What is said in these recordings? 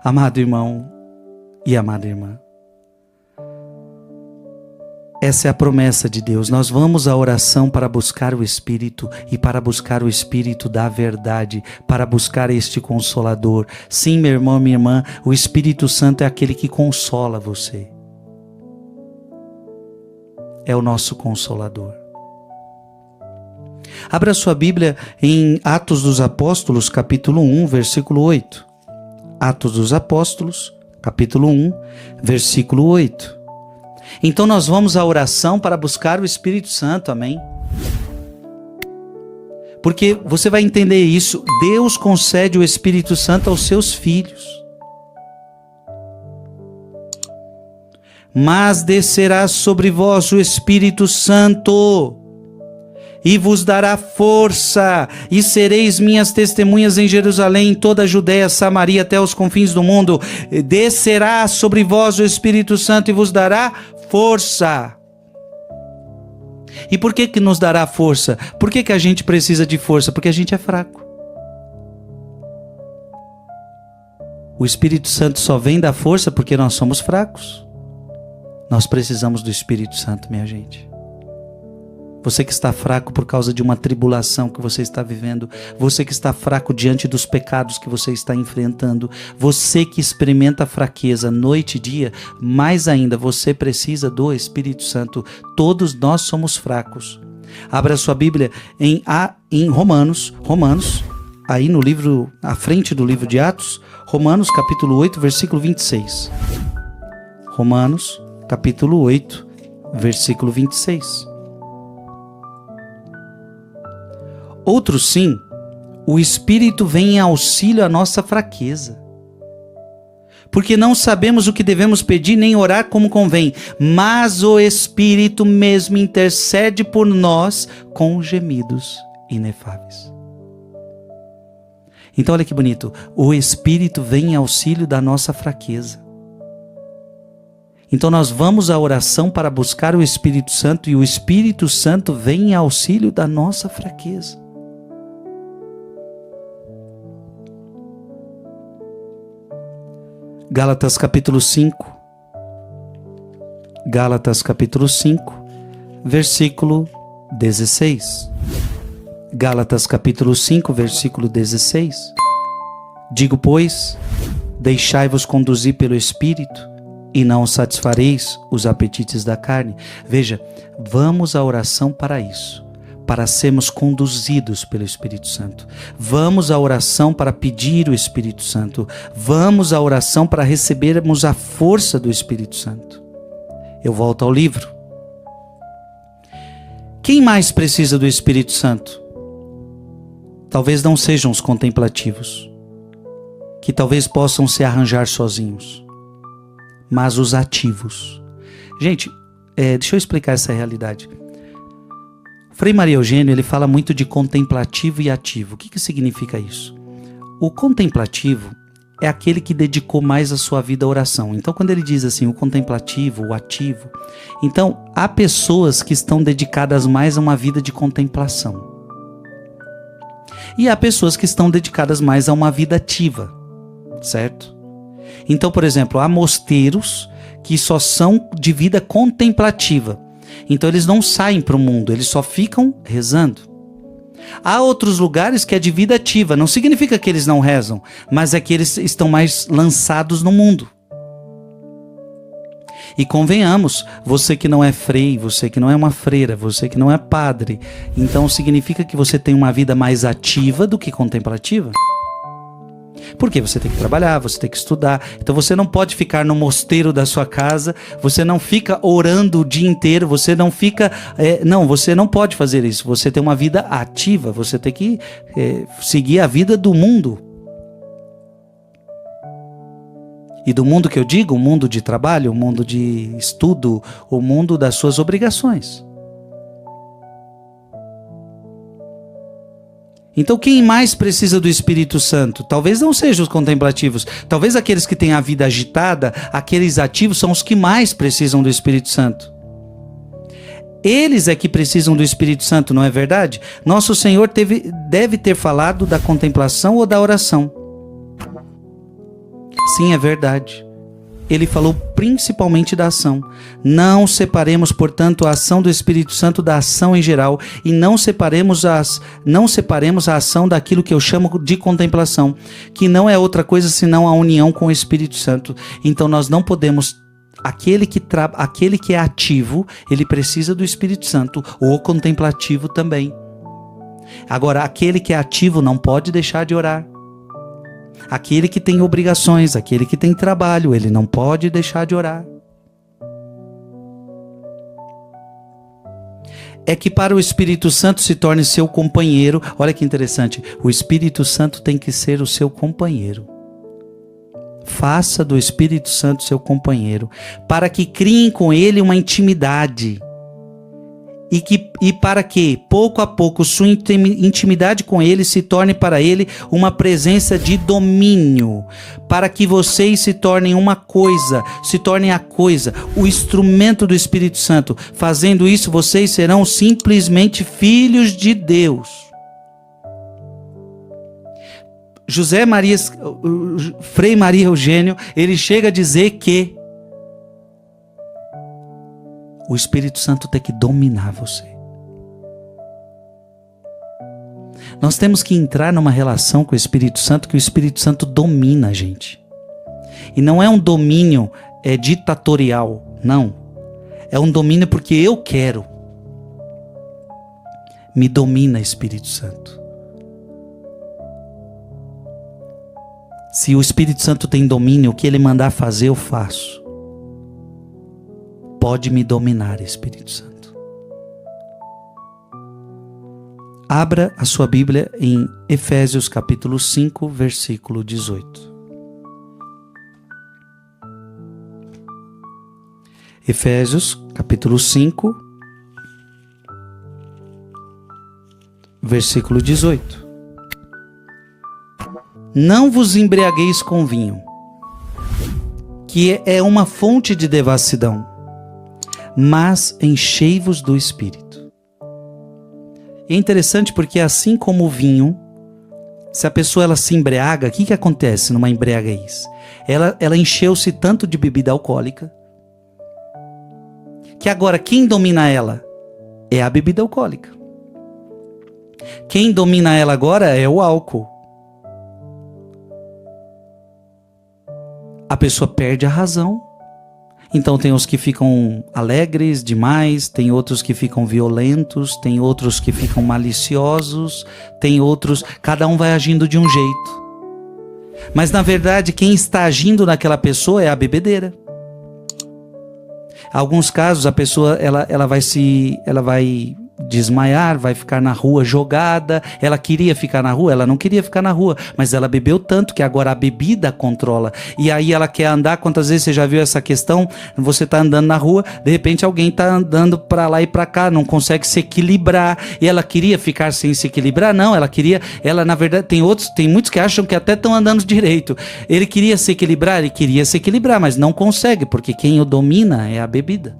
Amado irmão e amada irmã, essa é a promessa de Deus. Nós vamos à oração para buscar o Espírito e para buscar o Espírito da verdade, para buscar este Consolador. Sim, meu irmão, minha irmã, o Espírito Santo é aquele que consola você. É o nosso Consolador. Abra sua Bíblia em Atos dos Apóstolos, capítulo 1, versículo 8. Atos dos Apóstolos, capítulo 1, versículo 8. Então nós vamos à oração para buscar o Espírito Santo, amém? Porque você vai entender isso, Deus concede o Espírito Santo aos seus filhos. Mas descerá sobre vós o Espírito Santo, e vos dará força, e sereis minhas testemunhas em Jerusalém, em toda a Judéia, Samaria, até os confins do mundo. Descerá sobre vós o Espírito Santo e vos dará força. E por que nos dará força? Por que a gente precisa de força? Porque a gente é fraco. O Espírito Santo só vem dar força porque nós somos fracos. Nós precisamos do Espírito Santo, minha gente. Você que está fraco por causa de uma tribulação que você está vivendo, você que está fraco diante dos pecados que você está enfrentando, você que experimenta fraqueza noite e dia, mais ainda, você precisa do Espírito Santo. Todos nós somos fracos. Abra sua Bíblia em Romanos, aí no livro, à frente do livro de Atos, Romanos capítulo 8, versículo 26. Romanos capítulo 8, versículo 26. Outro sim, o Espírito vem em auxílio à nossa fraqueza. Porque não sabemos o que devemos pedir nem orar como convém, mas o Espírito mesmo intercede por nós com gemidos inefáveis. Então olha que bonito, o Espírito vem em auxílio da nossa fraqueza. Então nós vamos à oração para buscar o Espírito Santo e o Espírito Santo vem em auxílio da nossa fraqueza. Gálatas capítulo 5, versículo 16. Gálatas capítulo 5, versículo 16. Digo, pois, deixai-vos conduzir pelo Espírito, e não satisfareis os apetites da carne. Veja, vamos à oração para isso, para sermos conduzidos pelo Espírito Santo. Vamos à oração para pedir o Espírito Santo. Vamos à oração para recebermos a força do Espírito Santo. Eu volto ao livro. Quem mais precisa do Espírito Santo? Talvez não sejam os contemplativos, que talvez possam se arranjar sozinhos, mas os ativos. Gente, deixa eu explicar essa realidade. Frei Maria Eugênio, ele fala muito de contemplativo e ativo. O que significa isso? O contemplativo é aquele que dedicou mais a sua vida à oração. Então, quando ele diz assim, o contemplativo, o ativo, então, há pessoas que estão dedicadas mais a uma vida de contemplação. E há pessoas que estão dedicadas mais a uma vida ativa, certo? Então, por exemplo, há mosteiros que só são de vida contemplativa. Então eles não saem para o mundo, eles só ficam rezando. Há outros lugares que é de vida ativa, não significa que eles não rezam, mas é que eles estão mais lançados no mundo. E convenhamos, você que não é frei, você que não é uma freira, você que não é padre, então significa que você tem uma vida mais ativa do que contemplativa? Porque você tem que trabalhar, você tem que estudar. Então você não pode ficar no mosteiro da sua casa, você não fica orando o dia inteiro, você não fica... você não pode fazer isso. Você tem uma vida ativa, você tem que seguir a vida do mundo. E do mundo que eu digo, o mundo de trabalho, o mundo de estudo, o mundo das suas obrigações. Então quem mais precisa do Espírito Santo? Talvez não sejam os contemplativos. Talvez aqueles que têm a vida agitada, aqueles ativos são os que mais precisam do Espírito Santo. Eles é que precisam do Espírito Santo, não é verdade? Nosso Senhor deve ter falado da contemplação ou da oração. Sim, é verdade. Ele falou principalmente da ação. Não separemos, portanto, a ação do Espírito Santo da ação em geral, e não separemos a ação daquilo que eu chamo de contemplação, que não é outra coisa senão a união com o Espírito Santo. Então nós não podemos... Aquele que é ativo, ele precisa do Espírito Santo, o contemplativo também. Agora, aquele que é ativo não pode deixar de orar. Aquele que tem obrigações, aquele que tem trabalho, ele não pode deixar de orar. É que para o Espírito Santo se torne seu companheiro, olha que interessante, o Espírito Santo tem que ser o seu companheiro. Faça do Espírito Santo seu companheiro, para que criem com ele uma intimidade. E para que, pouco a pouco, sua intimidade com ele se torne para ele uma presença de domínio, para que vocês se tornem uma coisa, se tornem a coisa, o instrumento do Espírito Santo. Fazendo isso, vocês serão simplesmente filhos de Deus. Frei Maria Eugênio, ele chega a dizer que o Espírito Santo tem que dominar você. Nós temos que entrar numa relação com o Espírito Santo, que o Espírito Santo domina a gente. E não é um domínio ditatorial, não. É um domínio porque eu quero. Me domina, Espírito Santo. Se o Espírito Santo tem domínio, o que ele mandar fazer, eu faço. Pode me dominar, Espírito Santo. Abra a sua Bíblia em Efésios capítulo 5, versículo 18. Efésios capítulo 5, versículo 18. Não vos embriagueis com vinho, que é uma fonte de devassidão, mas enchei-vos do Espírito. E é interessante porque assim como o vinho, se a pessoa ela se embriaga, o que acontece numa embriaguez? Ela encheu-se tanto de bebida alcoólica, que agora quem domina ela é a bebida alcoólica. Quem domina ela agora é o álcool. A pessoa perde a razão. Então tem os que ficam alegres demais, tem outros que ficam violentos, tem outros que ficam maliciosos, tem outros... Cada um vai agindo de um jeito. Mas na verdade quem está agindo naquela pessoa é a bebedeira. Em alguns casos a pessoa ela vai desmaiar, vai ficar na rua jogada. Ela queria ficar na rua? Ela não queria ficar na rua, mas ela bebeu tanto que agora a bebida controla. E aí ela quer andar. Quantas vezes você já viu essa questão? Você está andando na rua, de repente alguém está andando para lá e para cá, não consegue se equilibrar. E ela queria ficar sem se equilibrar? Não, ela na verdade, tem muitos que acham que até estão andando direito. Ele queria se equilibrar, mas não consegue, porque quem o domina é a bebida.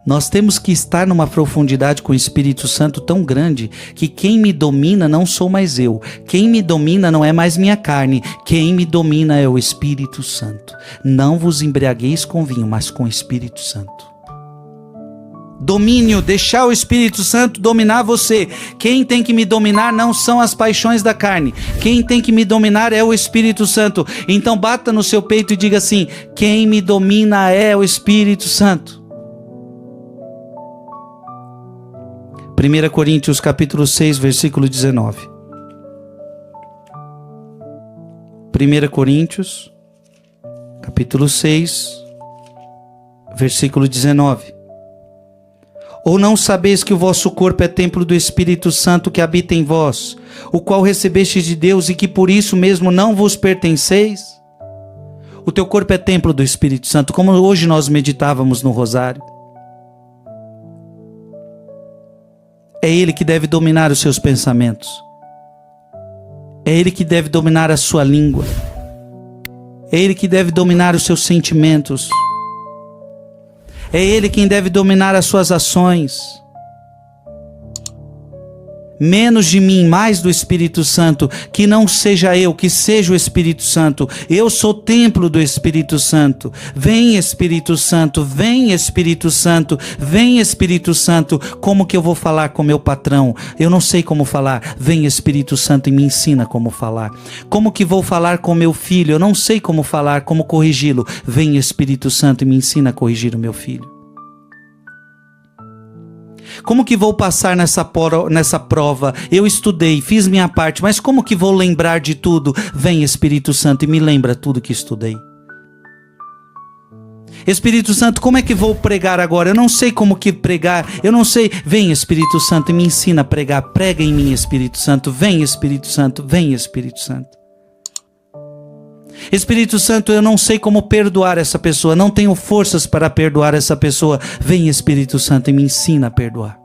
Nós temos que estar numa profundidade com o Espírito Santo tão grande que quem me domina não sou mais eu. Quem me domina não é mais minha carne. Quem me domina é o Espírito Santo. Não vos embriagueis com vinho, mas com o Espírito Santo. Domínio, deixar o Espírito Santo dominar você. Quem tem que me dominar não são as paixões da carne. Quem tem que me dominar é o Espírito Santo. Então bata no seu peito e diga assim: quem me domina é o Espírito Santo. 1 Coríntios capítulo 6, versículo 19. 1 Coríntios capítulo 6, versículo 19. Ou não sabeis que o vosso corpo é templo do Espírito Santo que habita em vós, o qual recebestes de Deus e que por isso mesmo não vos pertenceis? O teu corpo é templo do Espírito Santo, como hoje nós meditávamos no rosário. É Ele que deve dominar os seus pensamentos. É Ele que deve dominar a sua língua. É Ele que deve dominar os seus sentimentos. É Ele quem deve dominar as suas ações. Menos de mim, mais do Espírito Santo. Que não seja eu, que seja o Espírito Santo. Eu sou templo do Espírito Santo. Vem Espírito Santo, vem Espírito Santo, vem Espírito Santo. Como que eu vou falar com meu patrão? Eu não sei como falar. Vem Espírito Santo e me ensina como falar. Como que vou falar com meu filho? Eu não sei como falar, como corrigi-lo. Vem Espírito Santo e me ensina a corrigir o meu filho. Como que vou passar nessa prova? Eu estudei, fiz minha parte, mas como que vou lembrar de tudo? Vem Espírito Santo e me lembra tudo que estudei. Espírito Santo, como é que vou pregar agora? Eu não sei como que pregar, eu não sei. Vem Espírito Santo e me ensina a pregar. Prega em mim, Espírito Santo. Vem Espírito Santo, vem Espírito Santo. Espírito Santo, eu não sei como perdoar essa pessoa, não tenho forças para perdoar essa pessoa. Vem Espírito Santo e me ensina a perdoar.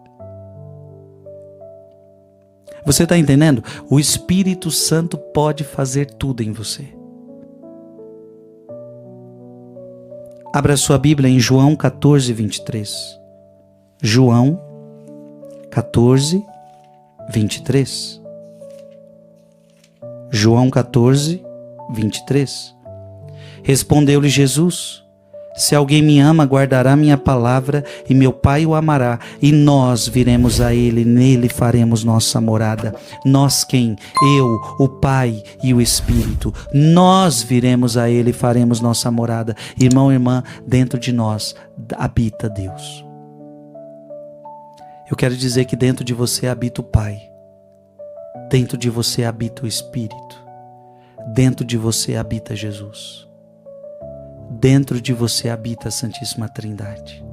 Você está entendendo? O Espírito Santo pode fazer tudo em você. Abra sua Bíblia em João 14, 23. João 14, 23. João 14, 23. Respondeu-lhe Jesus: se alguém me ama, guardará minha palavra, e meu Pai o amará, e nós viremos a ele, nele faremos nossa morada. Nós quem? Eu, o Pai e o Espírito. Nós viremos a ele e faremos nossa morada. Irmão e irmã, dentro de nós habita Deus. Eu quero dizer que dentro de você habita o Pai. Dentro de você habita o Espírito. Dentro de você habita Jesus. Dentro de você habita a Santíssima Trindade.